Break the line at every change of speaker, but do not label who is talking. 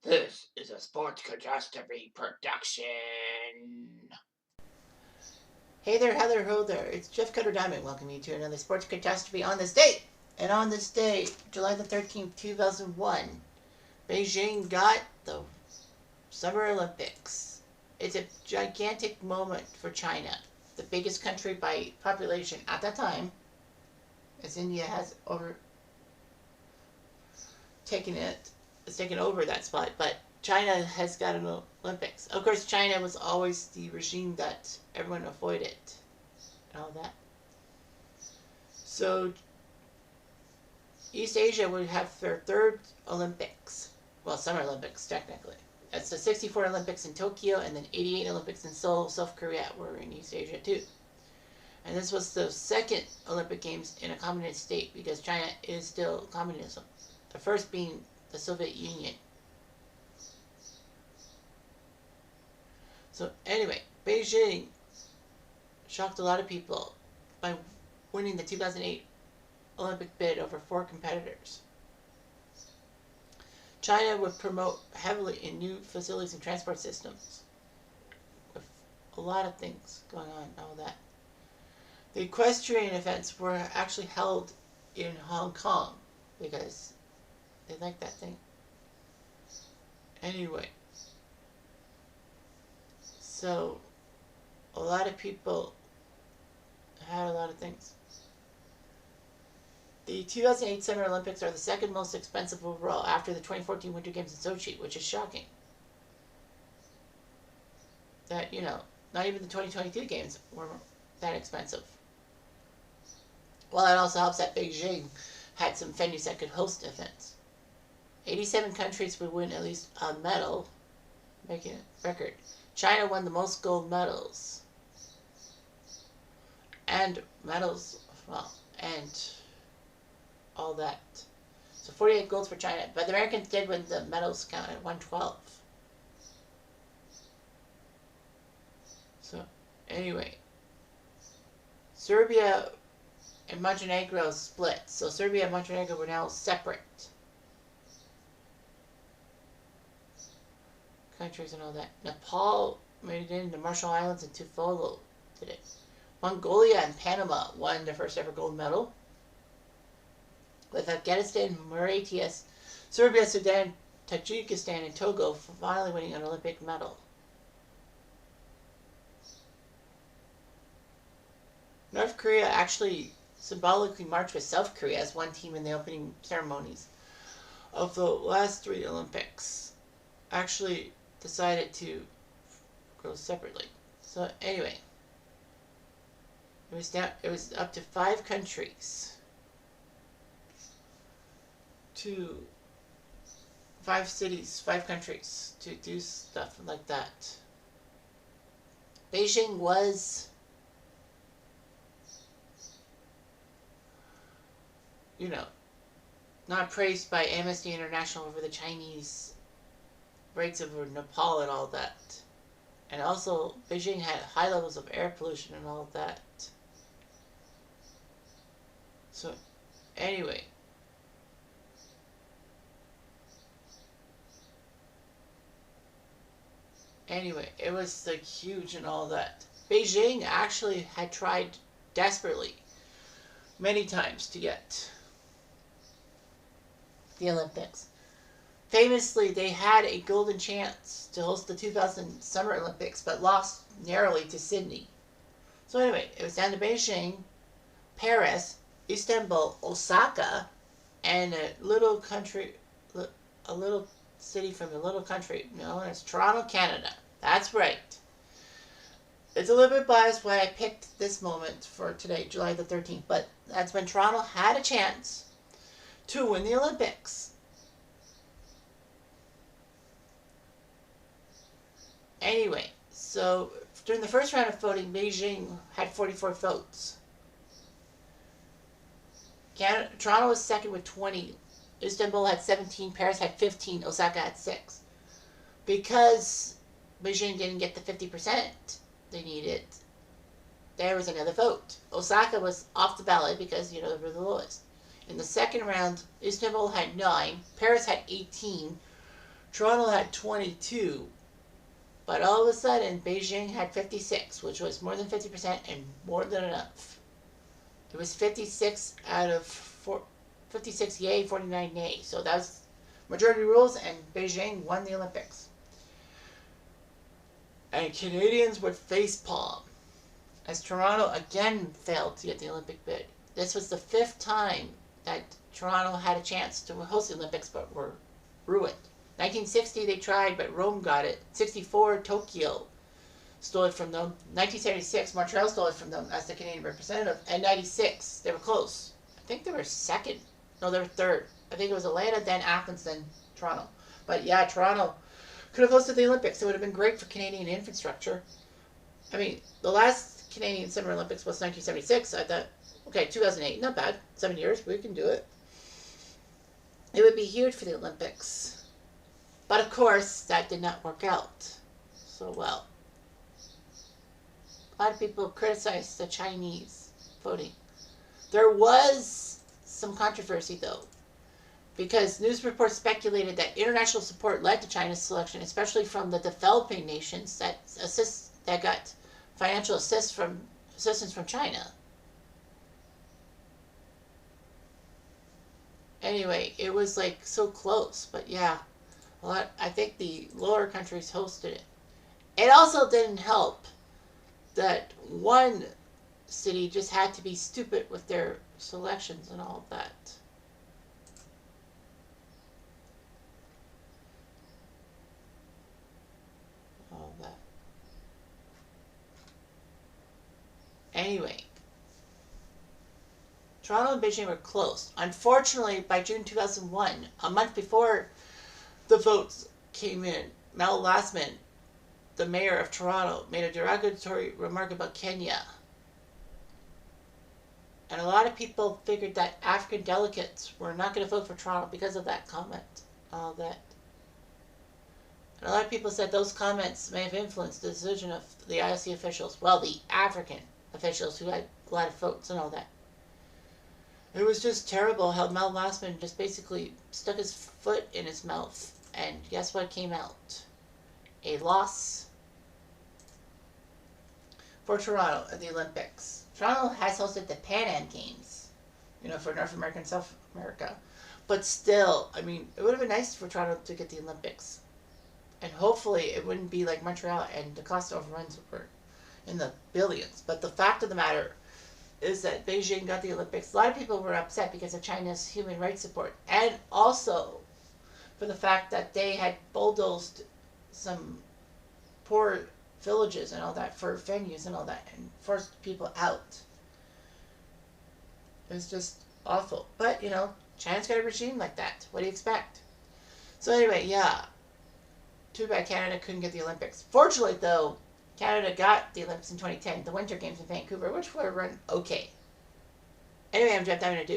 This is a sports catastrophe production. Hey there, Heather, ho there. It's Jeff Cutter Diamond welcoming you to another sports catastrophe on this date. And on this day, July the 13th, 2001, Beijing got the Summer Olympics. It's a gigantic moment for China, the biggest country by population at that time, as India has taken over that spot, but China has got an Olympics. Of course, China was always the regime that everyone avoided and all that. So East Asia would have their third Olympics. Well, Summer Olympics, technically. It's the 64 Olympics in Tokyo and then 88 Olympics in Seoul, South Korea were in East Asia too. And this was the second Olympic Games in a communist state because China is still communism. The first being the Soviet Union. So anyway, Beijing shocked a lot of people by winning the 2008 Olympic bid over 4 competitors. China would promote heavily in new facilities and transport systems, with a lot of things going on and all that. The equestrian events were actually held in Hong Kong because they like that thing. Anyway, so a lot of people had a lot of things. The 2008 Summer Olympics are the second most expensive overall after the 2014 Winter Games in Sochi, which is shocking. That, not even the 2022 Games were that expensive. Well, it also helps that Beijing had some venues that could host events. 87 countries would win at least a medal, making a record. China won the most gold medals. And all that. So 48 golds for China. But the Americans did win the medals count at 112. So, anyway. Serbia and Montenegro split. So Serbia and Montenegro were now separate countries and all that. Nepal made it in. The Marshall Islands and Tuvalu did it. Mongolia and Panama won their first ever gold medal. With Afghanistan, Mauritius, Serbia, Sudan, Tajikistan, and Togo finally winning an Olympic medal. North Korea actually symbolically marched with South Korea as one team in the opening ceremonies of the last 3 Olympics. Actually decided to go separately. So anyway, it was up to 5 countries to 5 cities, 5 countries to do stuff like that. Beijing was, not praised by Amnesty International over the Chinese rates over Nepal and all that. And also, Beijing had high levels of air pollution and all that. So, anyway. It was like huge and all that. Beijing actually had tried desperately many times to get the Olympics. Famously, they had a golden chance to host the 2000 Summer Olympics, but lost narrowly to Sydney. So anyway, it was down to Beijing, Paris, Istanbul, Osaka, and a little city from a little country known as Toronto, Canada. That's right. It's a little bit biased why I picked this moment for today, July the 13th, but that's when Toronto had a chance to win the Olympics. Anyway, so during the first round of voting, Beijing had 44 votes. Toronto was second with 20. Istanbul had 17. Paris had 15. Osaka had 6. Because Beijing didn't get the 50% they needed, there was another vote. Osaka was off the ballot because, they were the lowest. In the second round, Istanbul had 9. Paris had 18. Toronto had 22. But all of a sudden, Beijing had 56, which was more than 50% and more than enough. It was 56 out of 56 yay, 49 nay. So that was majority rules, and Beijing won the Olympics. And Canadians would facepalm as Toronto again failed to get the Olympic bid. This was the 5th time that Toronto had a chance to host the Olympics but were ruined. 1960 they tried, but Rome got it. 64 Tokyo stole it from them. 1976 Montreal stole it from them as the Canadian representative. And 96 they were close. I think they were second. No, they were third. I think it was Atlanta, then Athens, then Toronto. But yeah, Toronto could have hosted the Olympics. It would have been great for Canadian infrastructure. I mean, the last Canadian Summer Olympics was 1976. I thought, okay, 2008, not bad. 7 years, we can do it. It would be huge for the Olympics. But of course, that did not work out so well. A lot of people criticized the Chinese voting. There was some controversy, though, because news reports speculated that international support led to China's selection, especially from the developing nations that got financial assistance from China. Anyway, it was like so close, but yeah. I think the lower countries hosted it. It also didn't help that one city just had to be stupid with their selections and all that. All that. Anyway, Toronto and Beijing were close. Unfortunately, by June 2001, a month before the votes came in, Mel Lastman, the mayor of Toronto, made a derogatory remark about Kenya. And a lot of people figured that African delegates were not going to vote for Toronto because of that comment. All that. And a lot of people said those comments may have influenced the decision of the IOC officials. Well, the African officials who had a lot of votes and all that. It was just terrible how Mel Lastman just basically stuck his foot in his mouth. And guess what came out? A loss for Toronto at the Olympics. Toronto has hosted the Pan Am Games, for North America and South America. But still, I mean, it would have been nice for Toronto to get the Olympics. And hopefully it wouldn't be like Montreal and the cost overruns were in the billions. But the fact of the matter is that Beijing got the Olympics. A lot of people were upset because of China's human rights support. And also for the fact that they had bulldozed some poor villages and all that for venues and all that and forced people out. It's just awful. But, China's got a regime like that. What do you expect? So anyway, yeah. Too bad Canada couldn't get the Olympics. Fortunately, though, Canada got the Olympics in 2010, the Winter Games in Vancouver, which were run okay. Anyway, I'm Jeff Diamond.